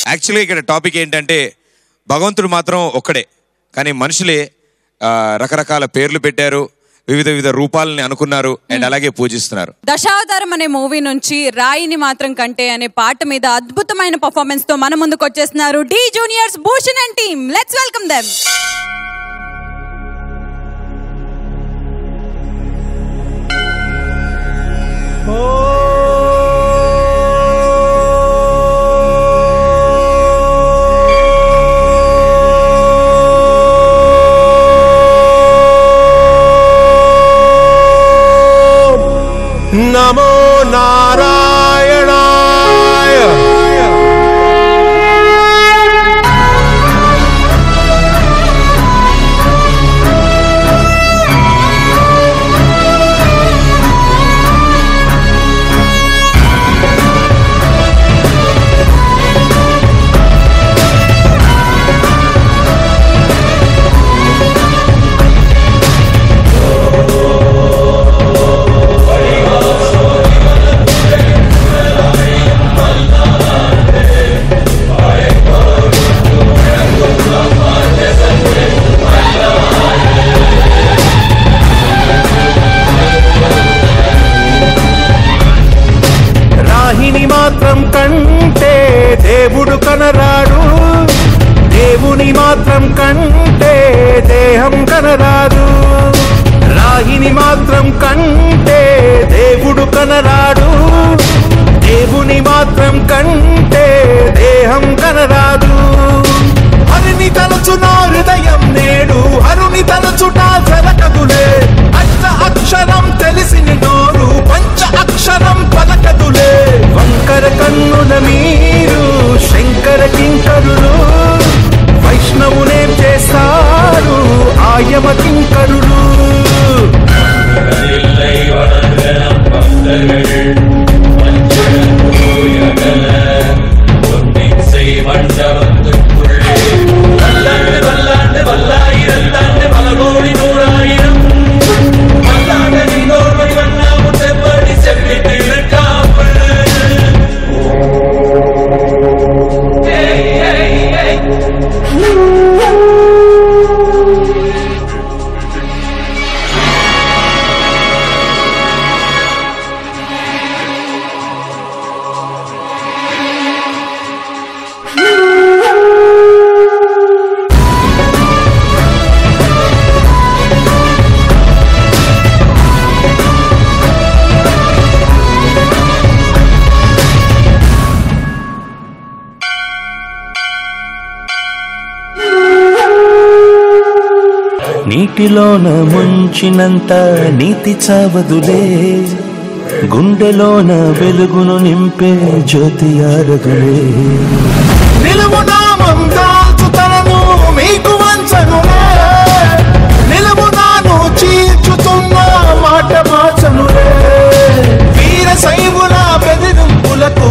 యాక్చువల్గా ఇక్కడ టాపిక్ ఏంటంటే భగవంతుడు మాత్రం ఒక్కడే, కానీ మనుషులే రకరకాల పేర్లు పెట్టారు, వివిధ రూపాలని అనుకున్నారు అండ్ అలాగే పూజిస్తున్నారు. దశావతారం అనే మూవీ నుంచి రాయిని మాత్రం కంటే అనే పాట మీద అద్భుతమైన పర్ఫార్మెన్స్ తో మన ముందుకు వచ్చేస్తున్నారు the juniors Bhushan and team. Let's welcome them. नमो नारायणाय కంటే దేవుడు కనరాడు, దేవుని మాత్రం కంటే దేహం కనరాదు. రాహిని మాత్రం కంటే దేవుడు కనరాడు, దేవుని మాత్రం కంటే దేహం కనరాదు. హరిని తలచున హృదయం నేడు, హరుని తలచుట జరగదులే. అష్ట అక్షరం తెలిసిన నోరు పంచ అక్షరం పలకదులే. వంకర కన్నుల మీరు శంకర కింకరులు, వైష్ణవునే చేస్తారు ఆయమ కింకరులు. నీటిలోన ముంచినంత నీతి చావదులే, గుండెలోన వెలుగును నింపే జ్యోతి ఆరదులే. నిలువునామం దాల్చుతనను మీకు వంచనులే, నిలువునాను చీల్చుతున్న మాట మార్చనులే. వీర శైవుల బెదిరింపులకు